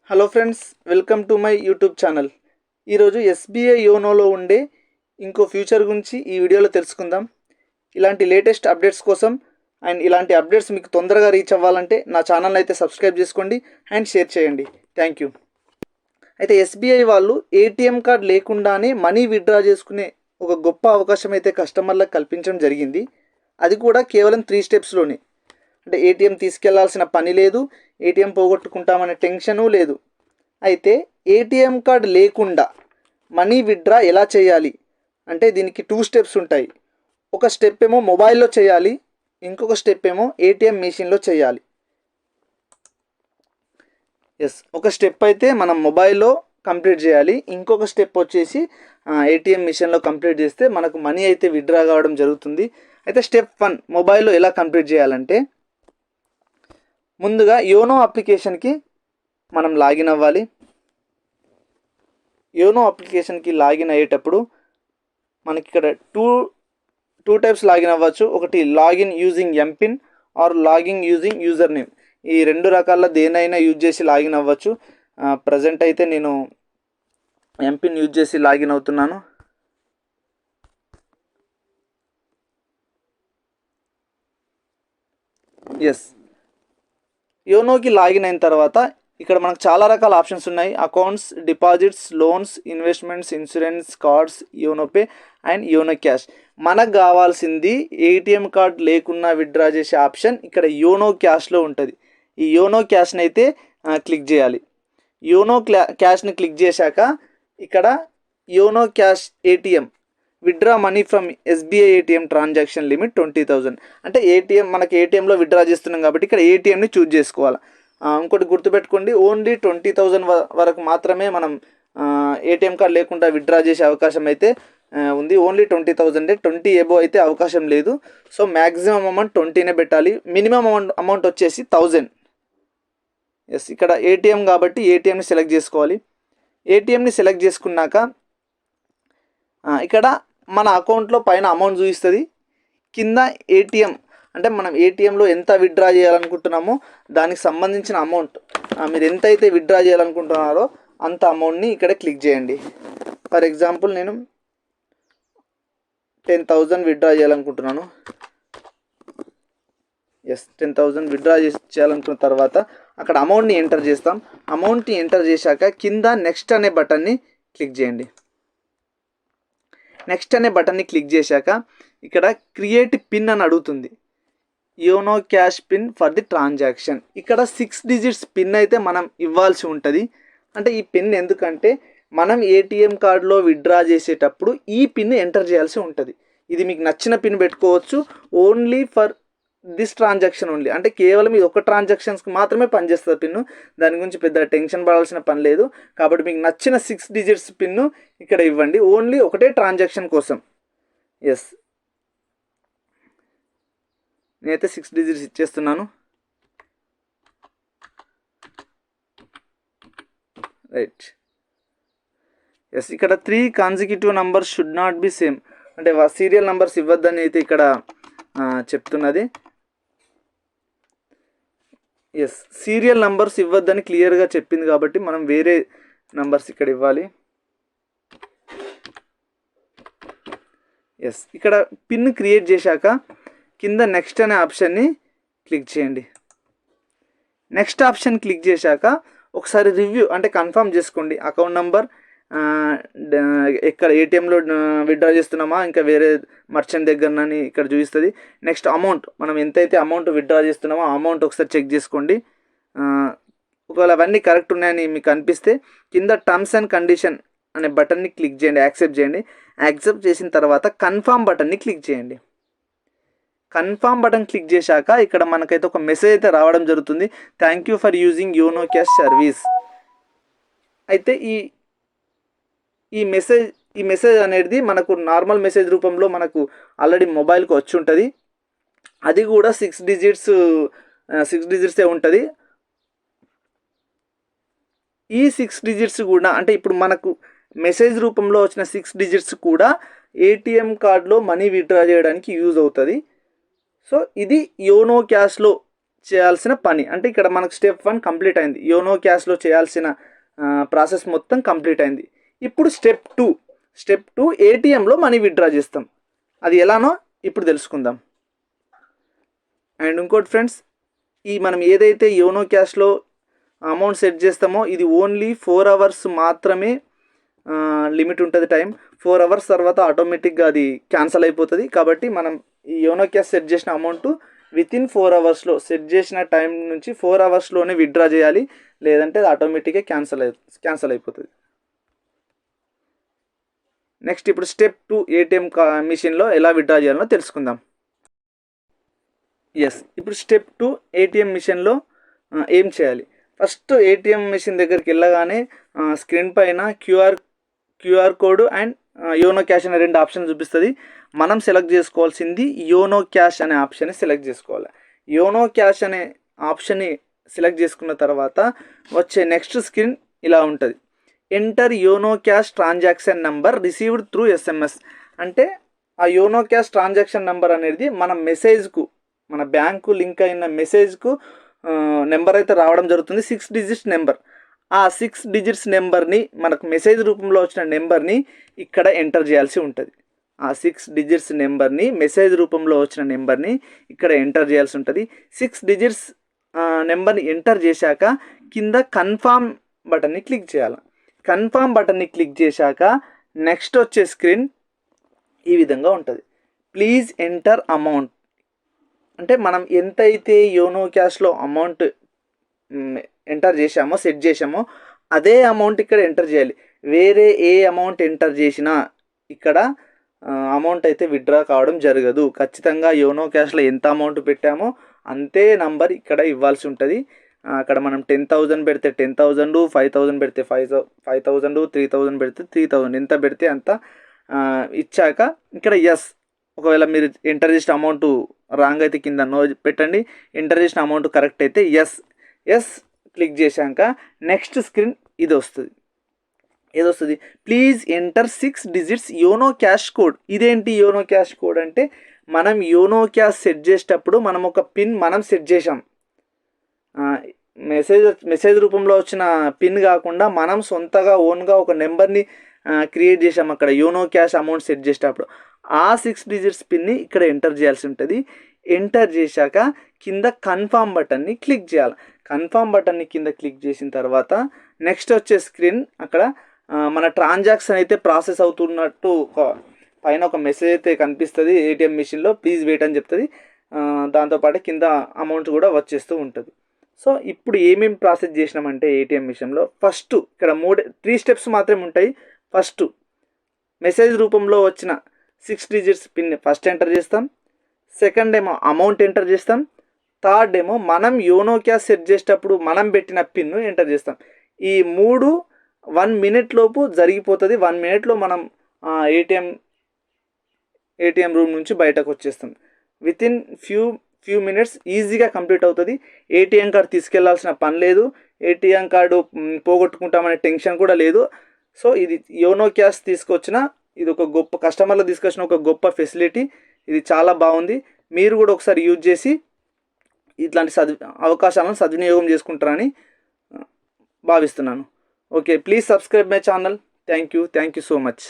Hello friends, welcome to my YouTube channel. ఈరోజు SBI యోనోలో ఉండే ఇంకో ఫ్యూచర్ గురించి ఈ వీడియోలో తెలుసుకుందాం. ఇలాంటి లేటెస్ట్ అప్డేట్స్ కోసం అండ్ ఇలాంటి అప్డేట్స్ మీకు తొందరగా రీచ్ అవ్వాలంటే నా ఛానల్ అయితే సబ్స్క్రైబ్ చేసుకోండి అండ్ షేర్ చేయండి. Thank you. అయితే ఎస్బీఐ వాళ్ళు ఏటీఎం కార్డ్ లేకుండానే మనీ విత్డ్రా చేసుకునే ఒక గొప్ప అవకాశం అయితే కస్టమర్లకు కల్పించడం జరిగింది. అది కూడా కేవలం 3 స్టెప్స్లోనే. అంటే ఏటీఎం తీసుకెళ్లాల్సిన పని లేదు, ఏటీఎం పోగొట్టుకుంటామనే టెన్షను లేదు. అయితే ఏటీఎం కార్డ్ లేకుండా మనీ విత్డ్రా ఎలా చేయాలి అంటే దీనికి 2 స్టెప్స్ ఉంటాయి. ఒక స్టెప్ ఏమో మొబైల్లో చేయాలి, ఇంకొక స్టెప్ ఏమో ఏటీఎం మెషిన్లో చేయాలి. ఒక స్టెప్ అయితే మనం మొబైల్లో కంప్లీట్ చేయాలి, ఇంకొక స్టెప్ వచ్చేసి ఏటీఎం మిషన్లో కంప్లీట్ చేస్తే మనకు మనీ అయితే విత్డ్రా కావడం జరుగుతుంది. అయితే స్టెప్ 1 మొబైల్లో ఎలా కంప్లీట్ చేయాలంటే ముందుగా యోనో అప్లికేషన్కి మనం లాగిన్ అవ్వాలి. యోనో అప్లికేషన్కి లాగిన్ అయ్యేటప్పుడు మనకి ఇక్కడ టూ టైప్స్ లాగిన్ అవ్వచ్చు. ఒకటి login using MPIN are login using user name. ఈ 2 రకాల దేనైనా యూజ్ చేసి లాగిన్ అవ్వచ్చు. ప్రజెంట్ అయితే నేను ఎంపిన్ యూజ్ చేసి లాగిన్ అవుతున్నాను. యోనోకి లాగిన్ అయిన తర్వాత ఇక్కడ మనకు చాలా రకాల ఆప్షన్స్ ఉన్నాయి. Accounts, deposits, loans, investments, insurance, cards, YONO pay and YONO cash. మనకు కావాల్సింది ఏటీఎం కార్డ్ లేకున్నా విత్డ్రా చేసే ఆప్షన్ ఇక్కడ యోనో క్యాష్లో ఉంటుంది. ఈ యోనో క్యాష్ని అయితే క్లిక్ చేయాలి. యోనో క్యాష్ని క్లిక్ చేశాక ఇక్కడ YONO cash ATM withdraw money from SBI ATM transaction limit 20,000. అంటే మనకి ఏటీఎంలో విత్డ్రా చేస్తున్నాం కాబట్టి ఇక్కడ ఏటీఎంని చూజ్ చేసుకోవాలి. ఇంకోటి గుర్తుపెట్టుకోండి, ఓన్లీ 20,000 వరకు మాత్రమే మనం ఏటీఎం కార్డ్ లేకుండా విత్డ్రా చేసే అవకాశం అయితే ఉంది. ఓన్లీ 20,000, 20 ఎబో అయితే అవకాశం లేదు. సో మ్యాక్సిమం అమౌంట్ 20నే పెట్టాలి. మినిమం అమౌంట్ వచ్చేసి 1000. ఇక్కడ ఏటీఎం కాబట్టి ఏటీఎంని సెలెక్ట్ చేసుకోవాలి. ఏటీఎంని సెలెక్ట్ చేసుకున్నాక ఇక్కడ మన అకౌంట్లో పైన అమౌంట్ చూపిస్తుంది, కింద ఏటీఎం అంటే మనం ఏటీఎంలో ఎంత విత్డ్రా చేయాలనుకుంటున్నామో దానికి సంబంధించిన అమౌంట్, మీరు ఎంత అయితే విత్డ్రా చేయాలనుకుంటున్నారో అంత అమౌంట్ని ఇక్కడ క్లిక్ చేయండి. ఫర్ ఎగ్జాంపుల్ నేను 10,000 విత్డ్రా చేయాలనుకుంటున్నాను. 10,000 విత్డ్రా చేయాలనుకున్న తర్వాత అక్కడ అమౌంట్ని ఎంటర్ చేస్తాం. అమౌంట్ని ఎంటర్ చేశాక కింద నెక్స్ట్ అనే బటన్ని క్లిక్ చేయండి. నెక్స్ట్ అనే బటన్ని క్లిక్ చేశాక ఇక్కడ క్రియేట్ పిన్ అని అడుగుతుంది. YONO cash pin for the transaction. ఇక్కడ 6 డిజిట్స్ పిన్ అయితే మనం ఇవ్వాల్సి ఉంటుంది. అంటే ఈ పిన్ ఎందుకంటే మనం ఏటీఎం కార్డులో విత్డ్రా చేసేటప్పుడు ఈ పిన్ ఎంటర్ చేయాల్సి ఉంటుంది. ఇది మీకు నచ్చిన పిన్ పెట్టుకోవచ్చు. Only for this transaction only, అంటే కేవలం ఇది ఒక ట్రాన్సాక్షన్స్కి మాత్రమే పనిచేస్తుంది పిన్ను. దాని గురించి పెద్ద టెన్షన్ పడాల్సిన పని లేదు. కాబట్టి మీకు నచ్చిన 6 డిజిట్స్ పిన్ను ఇక్కడ ఇవ్వండి, ఓన్లీ ఒకటే ట్రాన్సాక్షన్ కోసం. నేనైతే 6 డిజిట్స్ ఇచ్చేస్తున్నాను. రైట్. ఇక్కడ 3 consecutive numbers should not be same, అంటే సీరియల్ నంబర్స్ ఇవ్వద్దని అయితే ఇక్కడ చెప్తున్నది. సీరియల్ నంబర్స్ ఇవ్వద్దని క్లియర్గా చెప్పింది కాబట్టి మనం వేరే నంబర్స్ ఇక్కడ ఇవ్వాలి. ఇక్కడ పిన్ క్రియేట్ చేశాక కింద నెక్స్ట్ అనే ఆప్షన్ని క్లిక్ చేయండి. నెక్స్ట్ ఆప్షన్ క్లిక్ చేశాక ఒకసారి రివ్యూ అంటే కన్ఫర్మ్ చేసుకోండి. అకౌంట్ నంబర్ ఎక్కడ ఏటీఎంలో విత్డ్రా చేస్తున్నామా ఇంకా వేరే మర్చెంట్ దగ్గరనని ఇక్కడ చూపిస్తుంది. నెక్స్ట్ అమౌంట్, మనం ఎంతైతే అమౌంట్ విత్డ్రా చేస్తున్నామో ఆ అమౌంట్ ఒకసారి చెక్ చేసుకోండి. ఒకవేళ అవన్నీ కరెక్ట్ ఉన్నాయని మీకు అనిపిస్తే కింద టర్మ్స్ అండ్ కండిషన్ అనే బటన్ని క్లిక్ చేయండి, యాక్సెప్ట్ చేయండి. యాక్సెప్ట్ చేసిన తర్వాత కన్ఫర్మ్ బటన్ని క్లిక్ చేయండి. కన్ఫర్మ్ బటన్ క్లిక్ చేశాక ఇక్కడ మనకైతే ఒక మెసేజ్ అయితే రావడం జరుగుతుంది, thank you for using YONO cash service. అయితే ఈ మెసేజ్ అనేది మనకు నార్మల్ మెసేజ్ రూపంలో మనకు ఆల్రెడీ మొబైల్కి వచ్చి ఉంటుంది. అది కూడా 6 డిజిట్సే ఉంటుంది. ఈ 6 డిజిట్స్ కూడా అంటే ఇప్పుడు మనకు మెసేజ్ రూపంలో వచ్చిన 6 డిజిట్స్ కూడా ఏటీఎం కార్డులో మనీ విత్డ్రా చేయడానికి యూజ్ అవుతుంది. సో ఇది యోనో క్యాష్లో చేయాల్సిన పని. అంటే ఇక్కడ మనకు స్టెప్ 1 కంప్లీట్ అయింది. యోనో క్యాష్లో చేయాల్సిన ప్రాసెస్ మొత్తం కంప్లీట్ అయింది. ఇప్పుడు స్టెప్ 2 ఏటీఎంలో మనీ విత్డ్రా చేస్తాం. అది ఎలానో ఇప్పుడు తెలుసుకుందాం. అండ్ ఇంకోటి ఫ్రెండ్స్, మనం ఏదైతే యోనో క్యాష్లో అమౌంట్ సెట్ చేస్తామో ఇది ఓన్లీ 4 అవర్స్ మాత్రమే లిమిట్ ఉంటుంది టైం. 4 అవర్స్ తర్వాత ఆటోమేటిక్గా అది క్యాన్సిల్ అయిపోతుంది. కాబట్టి మనం ఈ యోనో క్యాష్ సెట్ చేసిన అమౌంట్ వితిన్ 4 అవర్స్లో, సెట్ చేసిన టైం నుంచి 4 అవర్స్లోనే విత్డ్రా చేయాలి. లేదంటే అది ఆటోమేటిక్గా క్యాన్సిల్ అయిపోతుంది. నెక్స్ట్ ఇప్పుడు స్టెప్ 2 ఏటీఎం మిషన్లో ఎలా విత్డ్రా చేయాలో తెలుసుకుందాం. ఇప్పుడు స్టెప్ 2 ఏటీఎం మిషన్లో ఏం చేయాలి? ఫస్ట్ ఏటీఎం మిషన్ దగ్గరికి వెళ్ళగానే స్క్రీన్ పైన QR code and YONO cash అనే 2 ఆప్షన్ చూపిస్తుంది. మనం సెలెక్ట్ చేసుకోవాల్సింది యోనో క్యాష్ అనే ఆప్షన్ని సెలెక్ట్ చేసుకోవాలి. యోనో క్యాష్ అనే ఆప్షన్ని సెలెక్ట్ చేసుకున్న తర్వాత వచ్చే నెక్స్ట్ స్క్రీన్ ఇలా ఉంటుంది. Enter YONO cash transaction number received through SMS. అంటే ఆ యోనో క్యాష్ ట్రాన్సాక్షన్ నెంబర్ అనేది మన మెసేజ్కు, మన బ్యాంకు లింక్ అయిన మెసేజ్కు నెంబర్ అయితే రావడం జరుగుతుంది. 6 డిజిట్స్ నెంబర్. ఆ 6 డిజిట్స్ నెంబర్ని, మనకు మెసేజ్ రూపంలో వచ్చిన నెంబర్ని ఇక్కడ ఎంటర్ చేయాల్సి ఉంటుంది. ఆ 6 డిజిట్స్ నెంబర్ని, మెసేజ్ రూపంలో వచ్చిన నెంబర్ని ఇక్కడ ఎంటర్ చేయాల్సి ఉంటుంది. 6 డిజిట్స్ నెంబర్ని ఎంటర్ చేశాక కింద కన్ఫామ్ బటన్ని క్లిక్ చేయాలి. కన్ఫామ్ బటన్ని క్లిక్ చేశాక నెక్స్ట్ వచ్చే స్క్రీన్ ఈ విధంగా ఉంటుంది. Please enter amount. అంటే మనం ఎంతైతే యోనో క్యాష్లో అమౌంట్ ఎంటర్ చేసామో, సెట్ చేసామో అదే అమౌంట్ ఇక్కడ ఎంటర్ చేయాలి. వేరే ఏ అమౌంట్ ఎంటర్ చేసినా ఇక్కడ అమౌంట్ అయితే విత్డ్రా కావడం జరగదు. ఖచ్చితంగా యోనో క్యాష్లో ఎంత అమౌంట్ పెట్టామో అంతే నంబర్ ఇక్కడ ఇవ్వాల్సి ఉంటుంది. అక్కడ మనం 10,000 పెడితే 10,000, 5,000 పెడితే 5,000, 3,000 పెడితే 3,000, ఎంత పెడితే అంత ఇచ్చాక ఇక్కడ ఎస్. ఒకవేళ మీరు ఎంటర్ చేసిన అమౌంట్ రాంగ్ అయితే కింద నో పెట్టండి. ఎంటర్ చేసిన అమౌంట్ కరెక్ట్ అయితే ఎస్ క్లిక్ చేశాక నెక్స్ట్ స్క్రీన్ ఇది వస్తుంది. ఏదొస్తుంది? Please enter 6 digits YONO cash code. ఇదేంటి యోనో క్యాష్ కోడ్ అంటే, మనం యోనో క్యాష్ సెట్ చేసేటప్పుడు మనం ఒక పిన్ మనం సెట్ చేసాం. మెసేజ్ రూపంలో వచ్చిన పిన్ కాకుండా మనం సొంతగా ఓన్గా ఒక నెంబర్ని క్రియేట్ చేసాం అక్కడ యోనో క్యాష్ అమౌంట్ సెట్ చేసేటప్పుడు. ఆ 6 డిజిట్స్ పిన్ని ఇక్కడ ఎంటర్ చేయాల్సి ఉంటుంది. ఎంటర్ చేశాక కింద కన్ఫామ్ బటన్ని క్లిక్ చేయాలి. కన్ఫామ్ బటన్ని కింద క్లిక్ చేసిన తర్వాత నెక్స్ట్ వచ్చే స్క్రీన్ అక్కడ మన ట్రాన్సాక్షన్ అయితే ప్రాసెస్ అవుతున్నట్టు పైన ఒక మెసేజ్ అయితే కనిపిస్తుంది ఏటీఎం మిషన్లో. ప్లీజ్ వెయిట్ అని చెప్తుంది. దాంతోపాటు కింద అమౌంట్ కూడా వచ్చేస్తూ ఉంటుంది. సో ఇప్పుడు ఏమేమి ప్రాసెస్ చేసినామంటే ఏటీఎం మిషన్లో ఫస్ట్ ఇక్కడ 3 స్టెప్స్ మాత్రమే ఉంటాయి. ఫస్ట్ మెసేజ్ రూపంలో వచ్చిన 6 డిజిట్స్ పిన్ ఫస్ట్ ఎంటర్ చేస్తాం. సెకండ్ ఏమో అమౌంట్ ఎంటర్ చేస్తాం. థర్డ్ ఏమో మనం యోనో క్యాష్ సెట్ చేసేటప్పుడు మనం పెట్టిన పిన్ను ఎంటర్ చేస్తాం. ఈ 3 1 మినిట్ లోపు జరిగిపోతుంది. 1 మినిట్లో మనం ఏటీఎం రూమ్ నుంచి బయటకు వచ్చేస్తాం. వితిన్ ఫ్యూ మినిట్స్ ఈజీగా కంప్లీట్ అవుతుంది. ఏటీఎం కార్డు తీసుకెళ్లాల్సిన పని లేదు. ఏటీఎం కార్డు పోగొట్టుకుంటామనే టెన్షన్ కూడా లేదు. సో ఇది యోనో క్యాష్ తీసుకొచ్చిన, ఇది ఒక గొప్ప కస్టమర్లకు తీసుకొచ్చిన ఒక గొప్ప ఫెసిలిటీ. ఇది చాలా బాగుంది. మీరు కూడా ఒకసారి యూజ్ చేసి ఇట్లాంటి అవకాశాలను సద్వినియోగం చేసుకుంటారని భావిస్తున్నాను. Okay, please subscribe my channel. Thank you so much.